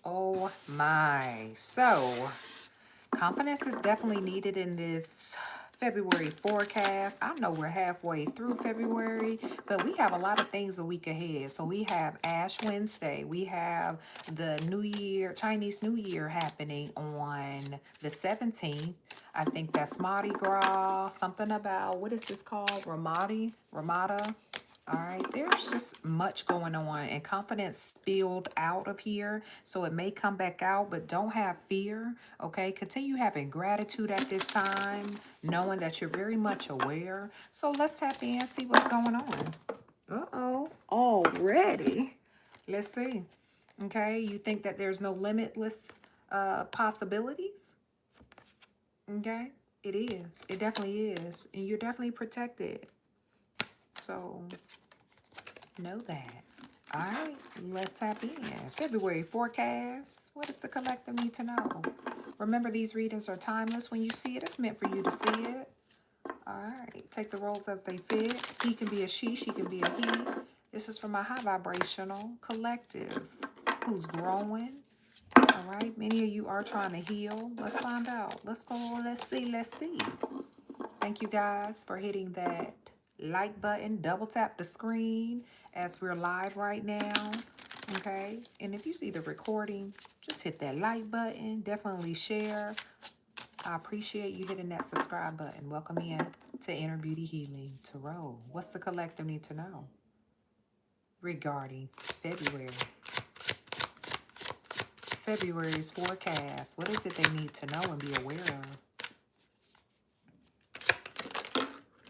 Oh my. So, confidence is definitely needed in this February forecast. I know we're halfway through February, but we have a lot of things a week ahead. So we have Ash Wednesday. We have the New Year, Chinese New Year happening on the 17th. I think that's Mardi Gras, something about, what is this called? Ramada. All right, there's just much going on, and confidence spilled out of here, so it may come back out, but don't have fear, okay? Continue having gratitude at this time, knowing that you're very much aware. So let's tap in and see what's going on. Uh-oh, already. Let's see. Okay, you think that there's no limitless possibilities? Okay, it is. It definitely is, and you're definitely protected. So know that. All right, let's tap in. February forecast. What does the collective need to know? Remember, these readings are timeless. When you see it, it's meant for you to see it. All right, take the roles as they fit. He can be a she can be a he. This is for my high vibrational collective who's growing. All right, many of you are trying to heal. Let's find out. Let's go. Let's see. Thank you guys for hitting that like button. Double tap the screen as we're live right now. Okay, and if you see the recording, just hit that like button. Definitely share. I appreciate you hitting that subscribe button. Welcome in to Inner Beauty Healing Tarot. What's the collective need to know regarding February's forecast? What is it they need to know and be aware of?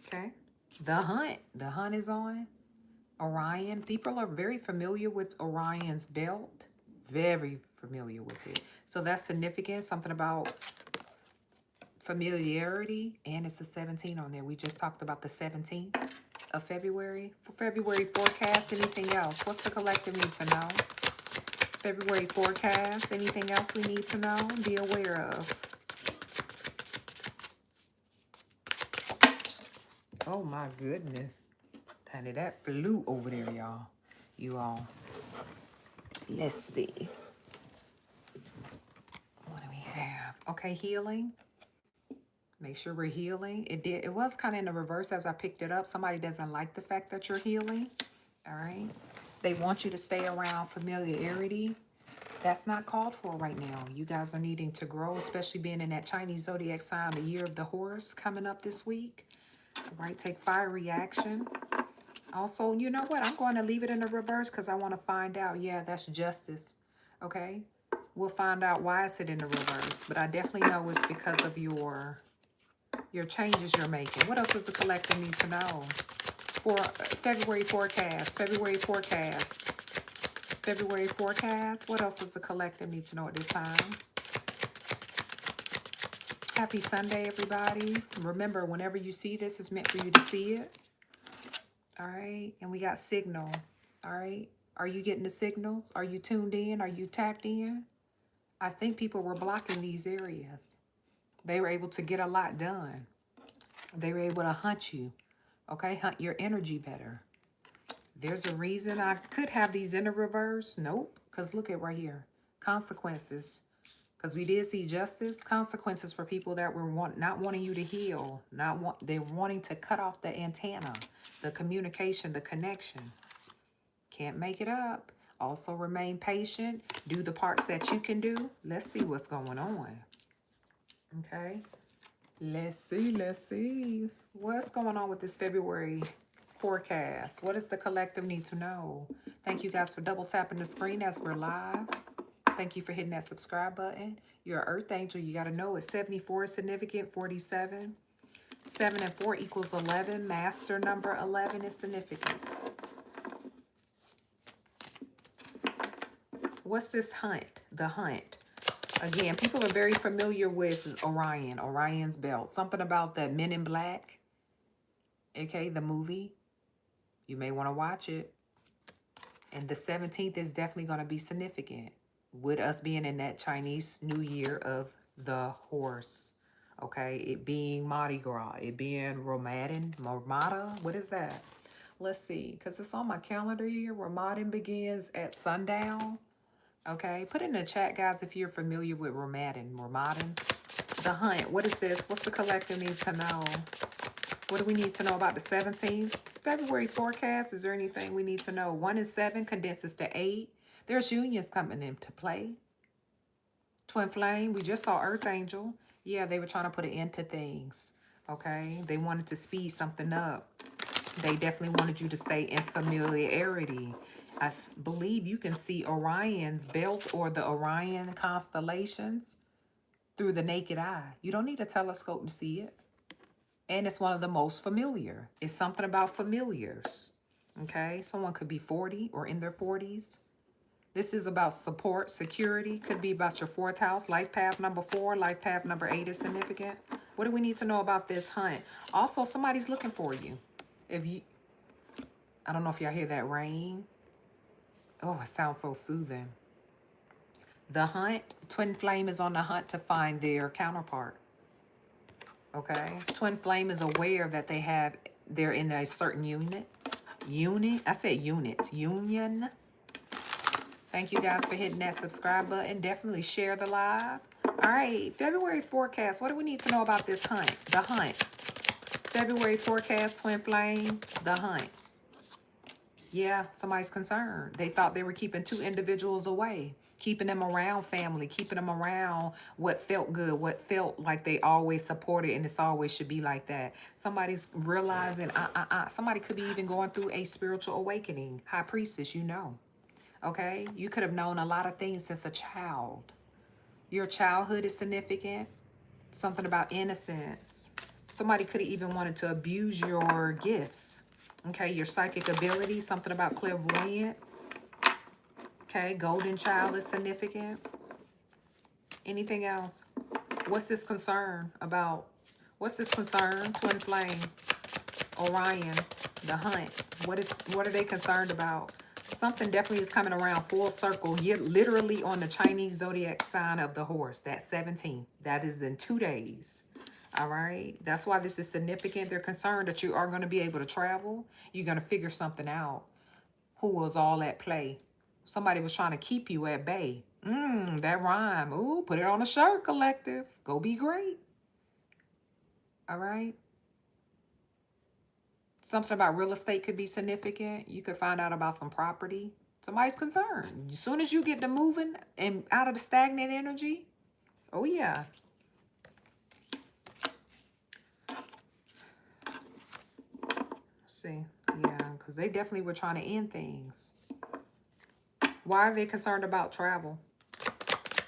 Okay, the hunt is on. Orion. People are very familiar with Orion's belt. Very familiar with it. So that's significant. Something about familiarity. And it's a 17 on there. We just talked about the 17th of February. For February forecast, anything else? What's the collective need to know? February forecast, anything else we need to know? Be aware of. Oh my goodness. Honey, that flew over there, y'all. You all. Let's see. What do we have? Okay, healing. Make sure we're healing. It was kind of in the reverse as I picked it up. Somebody doesn't like the fact that you're healing. All right. They want you to stay around familiarity. That's not called for right now. You guys are needing to grow, especially being in that Chinese zodiac sign, the year of the horse coming up this week. All right. Take fiery action. Also, you know what? I'm going to leave it in the reverse because I want to find out. Yeah, that's justice. Okay. We'll find out why it's in the reverse. But I definitely know it's because of your changes you're making. What else does the collective need to know? For February forecast. What else does the collective need to know at this time? Happy Sunday, everybody. Remember, whenever you see this, it's meant for you to see it. All right. And we got signal. All right. Are you getting the signals? Are you tuned in? Are you tapped in? I think people were blocking these areas. They were able to get a lot done. They were able to hunt you. Okay. Hunt your energy better. There's a reason I could have these in the reverse. Nope. Because look at right here. Consequences. Because we did see justice. Consequences for people that were not wanting you to heal. They're wanting to cut off the antenna. The communication. The connection. Can't make it up. Also remain patient. Do the parts that you can do. Let's see what's going on. Okay. Let's see. What's going on with this February forecast? What does the collective need to know? Thank you guys for double tapping the screen as we're live. Thank you for hitting that subscribe button. You're an earth angel. You got to know it's 74 is significant. 47. 7 and 4 equals 11. Master number 11 is significant. What's this hunt? The hunt. Again, people are very familiar with Orion. Orion's belt. Something about that Men in Black. Okay, the movie. You may want to watch it. And the 17th is definitely going to be significant. With us being in that Chinese New Year of the horse. Okay, it being Mardi Gras. It being Ramada. What is that? Let's see. Because it's on my calendar here. Ramadan begins at sundown. Okay, put it in the chat, guys, if you're familiar with Ramadan. The Hunt. What is this? What's the collective need to know? What do we need to know about the 17th February forecast? Is there anything we need to know? 1 and 7 condenses to 8. There's unions coming into play. Twin Flame, we just saw Earth Angel. Yeah, they were trying to put an end to things. Okay, they wanted to speed something up. They definitely wanted you to stay in familiarity. I believe you can see Orion's belt or the Orion constellations through the naked eye. You don't need a telescope to see it. And it's one of the most familiar. It's something about familiars. Okay, someone could be 40 or in their 40s. This is about support, security. Could be about your 4th house. Life path number 4, life path number 8 is significant. What do we need to know about this Hunt? Also, somebody's looking for you. I don't know if y'all hear that rain. Oh, it sounds so soothing. The Hunt, Twin Flame is on the hunt to find their counterpart. Okay? Twin Flame is aware that they're in a certain unit. I said unit. Union. Thank you guys for hitting that subscribe button. Definitely share the live. All right, February forecast. What do we need to know about this Hunt? The Hunt. February forecast, Twin Flame, the Hunt. Yeah, somebody's concerned. They thought they were keeping 2 individuals away, keeping them around family, keeping them around what felt good, what felt like they always supported, and it's always should be like that. Somebody's realizing, somebody could be even going through a spiritual awakening. High Priestess, you know. Okay? You could have known a lot of things since a child. Your childhood is significant. Something about innocence. Somebody could have even wanted to abuse your gifts. Okay, your psychic ability, something about clairvoyant. Okay, golden child is significant. Anything else? What's this concern about? What's this concern? Twin Flame, Orion, the Hunt. What are they concerned about? Something definitely is coming around full circle. You're literally on the Chinese zodiac sign of the horse. That's 17. That is in 2 days. All right. That's why this is significant. They're concerned that you are going to be able to travel. You're going to figure something out. Who was all at play? Somebody was trying to keep you at bay. That rhyme. Ooh, put it on a shirt, collective. Go be great. All right. Something about real estate could be significant. You could find out about some property. Somebody's concerned. As soon as you get to moving and out of the stagnant energy, oh yeah. See, yeah, because they definitely were trying to end things. Why are they concerned about travel?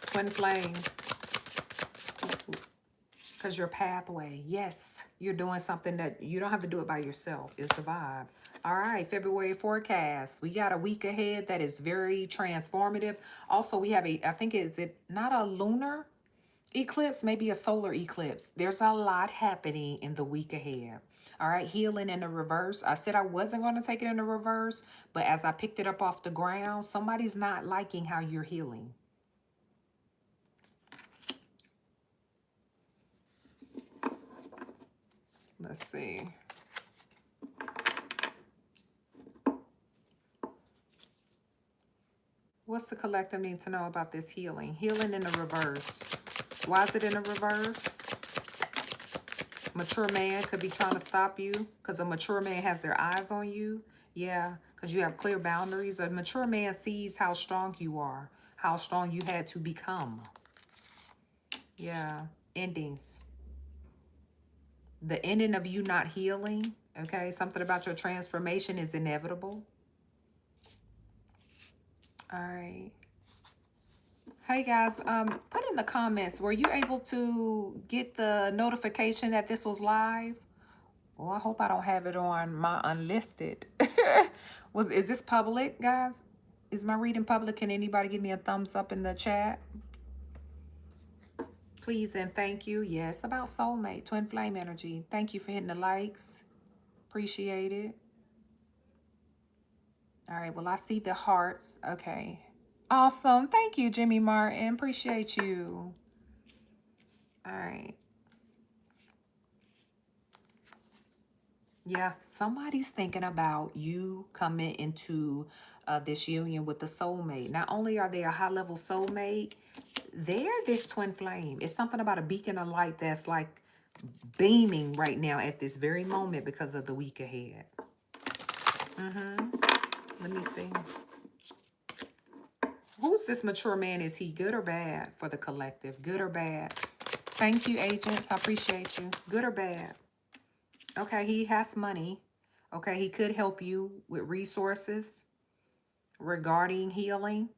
Twin Flame. Because your pathway, yes, you're doing something that you don't have to do it by yourself. It's the vibe. All right, February forecast. We got a week ahead that is very transformative. Also, we have I think is it not a lunar eclipse, maybe a solar eclipse. There's a lot happening in the week ahead. All right, healing in the reverse. I said I wasn't going to take it in the reverse, but as I picked it up off the ground, somebody's not liking how you're healing. Let's see. What's the collective need to know about this healing? Healing in the reverse. Why is it in the reverse? Mature man could be trying to stop you because a mature man has their eyes on you. Yeah, because you have clear boundaries. A mature man sees how strong you are, how strong you had to become. Yeah, endings. The ending of you not healing, okay? Something about your transformation is inevitable. All right. Hey guys, put in the comments, were you able to get the notification that this was live? Well, I hope I don't have it on my unlisted. Is this public, guys? Is my reading public? Can anybody give me a thumbs up in the chat? Please and thank you. Yes, about soulmate, twin flame energy. Thank you for hitting the likes. Appreciate it. All right, well, I see the hearts. Okay. Awesome. Thank you, Jimmy Martin. Appreciate you. All right. Yeah, somebody's thinking about you coming into this union with the soulmate. Not only are they a high-level soulmate, they're this twin flame. It's something about a beacon of light that's like beaming right now at this very moment because of the week ahead. Let me see. Who's this mature man? Is he good or bad for the collective? Good or bad? Thank you, agents. I appreciate you. Good or bad? Okay, he has money. Okay, he could help you with resources regarding healing.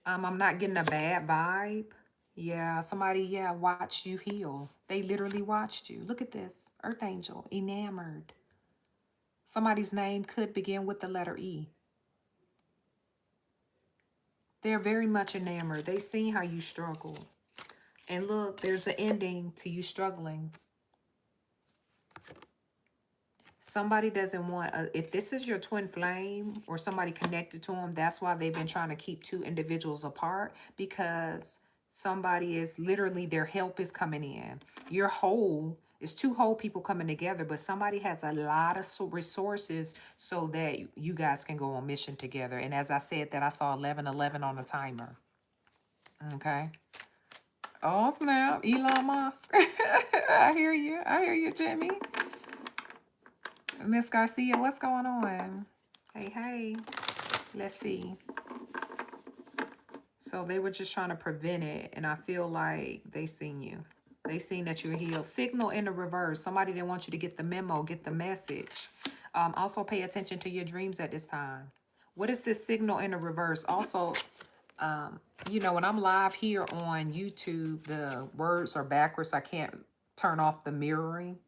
I'm not getting a bad vibe. Yeah, somebody, yeah, watched you heal. They literally watched you. Look at this. Earth Angel, enamored. Somebody's name could begin with the letter E. They're very much enamored. They seen how you struggle. And look, there's an ending to you struggling. Somebody doesn't want, if this is your twin flame or somebody connected to them, that's why they've been trying to keep two individuals apart, because somebody is literally, their help is coming in. You're whole. It's two whole people coming together, but somebody has a lot of resources so that you guys can go on mission together. And as I said that, I saw 1111 on the timer. Okay. Oh, snap. Elon Musk. I hear you. I hear you, Jimmy. Miss Garcia, what's going on? Hey, hey. Let's see. So they were just trying to prevent it, and I feel like they seen you. They seen that you're healed. Signal in the reverse. Somebody didn't want you to get the memo, get the message. Also pay attention to your dreams at this time. What is this signal in the reverse? Also, you know, when I'm live here on YouTube, the words are backwards. I can't turn off the mirroring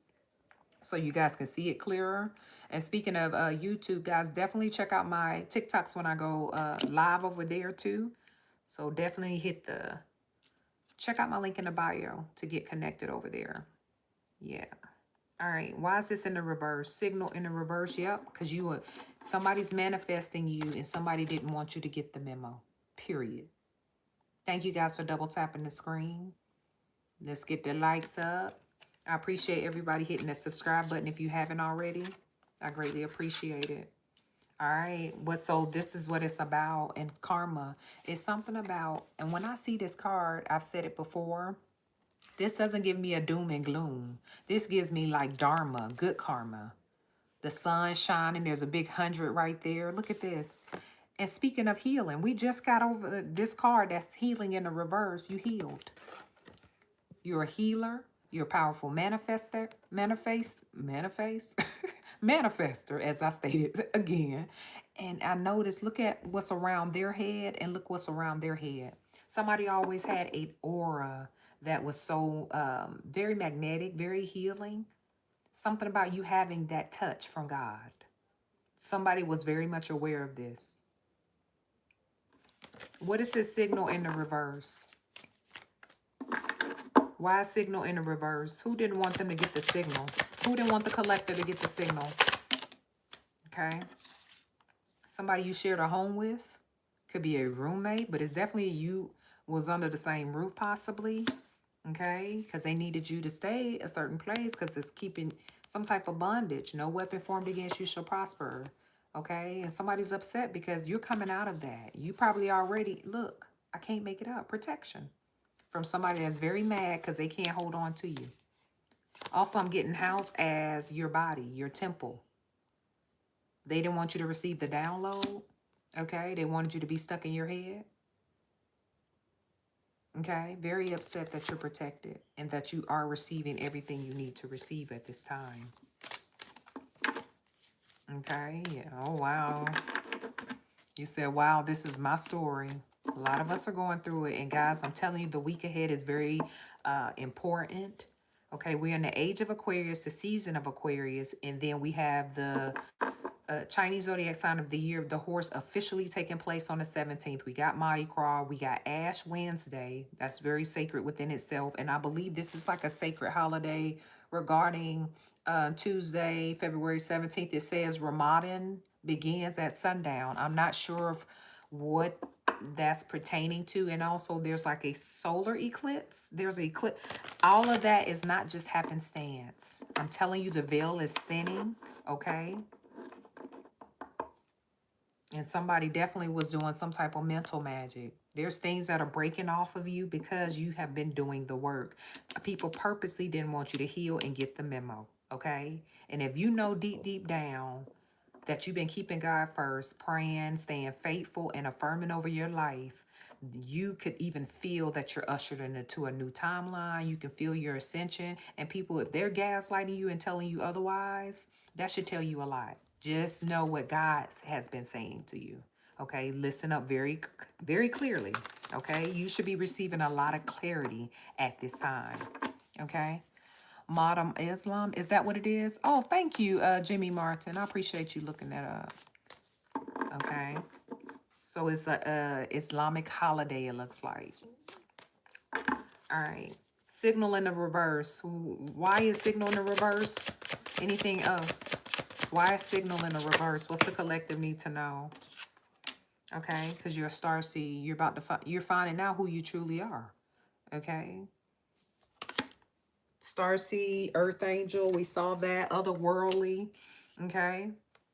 so you guys can see it clearer. And speaking of YouTube, guys, definitely check out my TikToks when I go live over there too. So definitely check out my link in the bio to get connected over there. Yeah. All right. Why is this in the reverse? Signal in the reverse. Yep. Because somebody's manifesting you and somebody didn't want you to get the memo. Period. Thank you guys for double tapping the screen. Let's get the likes up. I appreciate everybody hitting the subscribe button if you haven't already. I greatly appreciate it. All right. So this is what it's about. And karma is something about, and when I see this card, I've said it before, this doesn't give me a doom and gloom. This gives me like dharma, good karma. The sun shining. There's a big 100 right there. Look at this. And speaking of healing, we just got over this card that's healing in the reverse. You healed. You're a healer. You're a powerful manifester, manifester, as I stated again. And I noticed, look at what's around their head and look what's around their head. Somebody always had an aura that was so very magnetic, very healing. Something about you having that touch from God. Somebody was very much aware of this. What is this signal in the reverse? Why signal in the reverse? Who didn't want them to get the signal? Who didn't want the collector to get the signal? Okay. Somebody you shared a home with. Could be a roommate, but it's definitely you was under the same roof possibly. Okay. Because they needed you to stay a certain place because it's keeping some type of bondage. No weapon formed against you shall prosper. Okay. And somebody's upset because you're coming out of that. You probably already, look, I can't make it up. Protection. From somebody that's very mad because they can't hold on to you. Also, I'm getting house as your body, your temple. They didn't want you to receive the download. Okay, they wanted you to be stuck in your head. Okay, very upset that you're protected and that you are receiving everything you need to receive at this time. Okay, yeah, oh wow. You said, wow, this is my story. A lot of us are going through it. And guys, I'm telling you, the week ahead is very important. Okay, we're in the age of Aquarius, the season of Aquarius. And then we have the Chinese zodiac sign of the year of the horse officially taking place on the 17th. We got Mardi Gras. We got Ash Wednesday. That's very sacred within itself. And I believe this is like a sacred holiday regarding Tuesday, February 17th. It says Ramadan begins at sundown. I'm not sure of what that's pertaining to. And also there's like a solar eclipse. There's an eclipse. All of that is not just happenstance. I'm telling you, the veil is thinning. Okay. And somebody definitely was doing some type of mental magic. There's things that are breaking off of you because you have been doing the work. People purposely didn't want you to heal and get the memo, okay? And if you know deep, deep down that you've been keeping God first, praying, staying faithful, and affirming over your life, you could even feel that you're ushered into a new timeline. You can feel your ascension. And people, if they're gaslighting you and telling you otherwise, that should tell you a lot. Just know what God has been saying to you. Okay, listen up very, very clearly. Okay, you should be receiving a lot of clarity at this time. Okay, Modern Islam, is that what it is? Oh, thank you, Jimmy Martin. I appreciate you looking that up. Okay, so it's a Islamic holiday. It looks like. All right, signal in the reverse. Why is signal in the reverse? Anything else? Why is signal in the reverse? What's the collective need to know? Okay, because you're a star seed. You're about to you're finding out who you truly are. Okay. Starseed, Earth Angel, we saw that. Otherworldly, okay?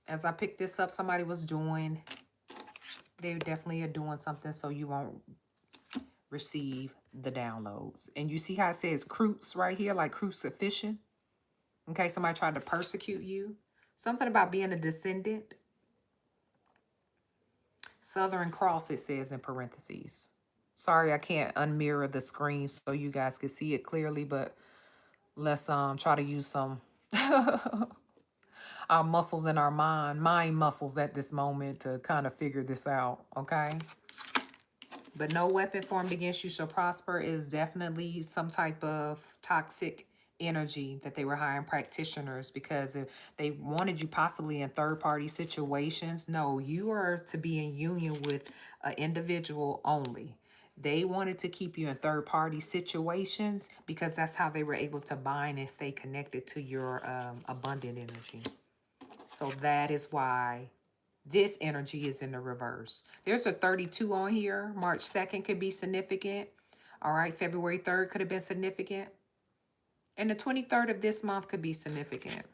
As I picked this up, somebody was doing, they definitely are doing something so you won't receive the downloads. And you see how it says cruce right here, like crucifixion? Okay, somebody tried to persecute you. Something about being a descendant. Southern Cross, it says in parentheses. Sorry, I can't unmirror the screen so you guys can see it clearly, but let's try to use some our muscles in our mind muscles at this moment to kind of figure this out, okay? But no weapon formed against you shall prosper is definitely some type of toxic energy that they were hiring practitioners because if they wanted you possibly in third-party situations. No, you are to be in union with an individual only. They wanted to keep you in third-party situations because that's how they were able to bind and stay connected to your abundant energy. So that is why this energy is in the reverse. There's a 32 on here. March 2nd could be significant. All right, February 3rd could have been significant. And the 23rd of this month could be significant.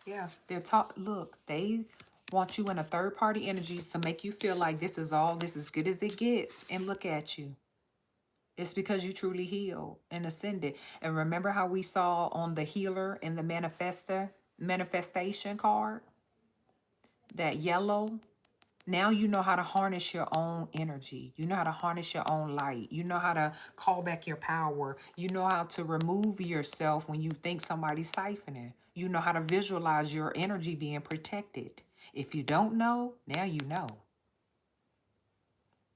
Yeah, they're look, they want you in a third-party energy to make you feel like this is as good as it gets. And look at you. It's because you truly healed and ascended. And remember how we saw on the healer in the manifestation card? That yellow. Now you know how to harness your own energy. You know how to harness your own light. You know how to call back your power. You know how to remove yourself when you think somebody's siphoning. You know how to visualize your energy being protected. If you don't know, now you know.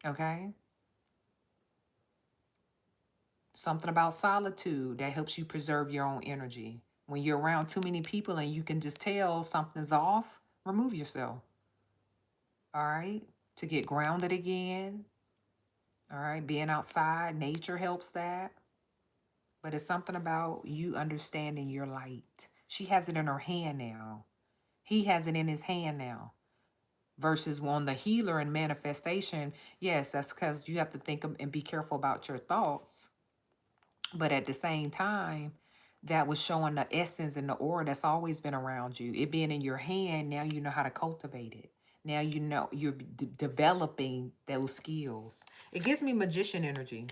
Okay? Something about solitude that helps you preserve your own energy. When you're around too many people and you can just tell something's off, remove yourself. All right? To get grounded again. All right? Being outside, nature helps that. But it's something about you understanding your light. She has it in her hand now. He has it in his hand now. Versus on the healer and manifestation, yes, that's because you have to think and be careful about your thoughts. But at the same time, that was showing the essence and the aura that's always been around you. It being in your hand, now you know how to cultivate it. Now you know you're developing those skills. It gives me magician energy.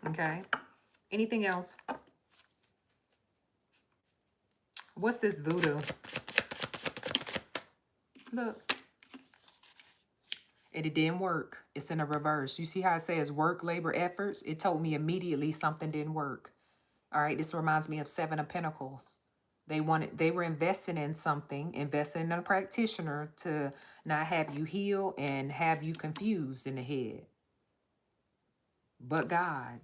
Okay. Anything else? What's this voodoo? Look. And it didn't work. It's in a reverse. You see how it says work, labor, efforts? It told me immediately something didn't work. All right, this reminds me of Seven of Pentacles. They were investing in something, investing in a practitioner to not have you heal and have you confused in the head. But God.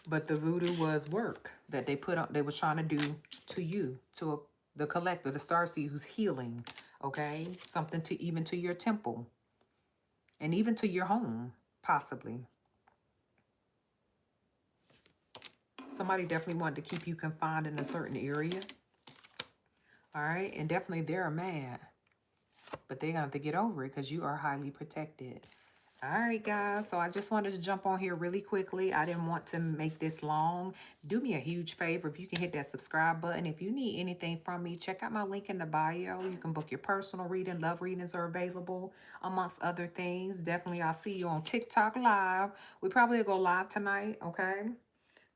But the voodoo was work that they put on, they was trying to do to you, to the collector, the starseed who's healing, okay? Something to even to your temple and even to your home, possibly. Somebody definitely wanted to keep you confined in a certain area. All right, and definitely they're mad. But they're going to have to get over it because you are highly protected. All right, guys. So I just wanted to jump on here really quickly. I didn't want to make this long. Do me a huge favor if you can hit that subscribe button. If you need anything from me, check out my link in the bio. You can book your personal reading. Love readings are available, amongst other things. Definitely, I'll see you on TikTok Live. We probably will go live tonight, okay?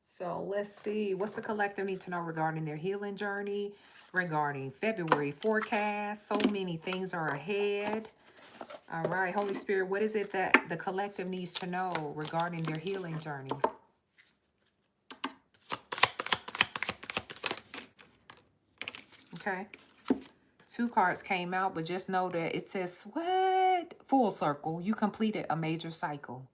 So let's see. What's the collective need to know regarding their healing journey, regarding February forecast? So many things are ahead. All right, Holy Spirit, what is it that the collective needs to know regarding their healing journey? Okay. 2 cards came out, but just know that it says, what? Full circle. You completed a major cycle.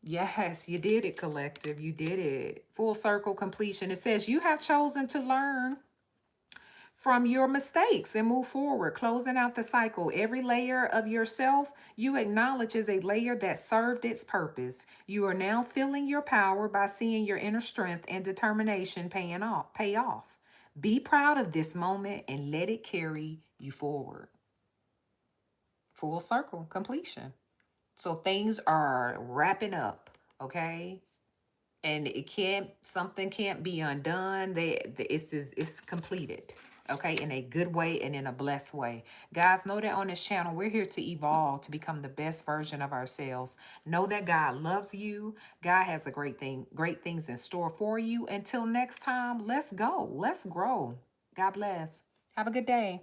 Yes, you did it, collective. You did it. Full circle completion. It says you have chosen to learn from your mistakes and move forward, closing out the cycle. Every layer of yourself you acknowledge is a layer that served its purpose. You are now feeling your power by seeing your inner strength and determination pay off. Be proud of this moment and let it carry you forward. Full circle completion. So things are wrapping up, okay? And something can't be undone. It's completed, okay, in a good way and in a blessed way. Guys, know that on this channel we're here to evolve to become the best version of ourselves. Know that God loves you. God has great things in store for you. Until next time, let's go, let's grow. God bless. Have a good day.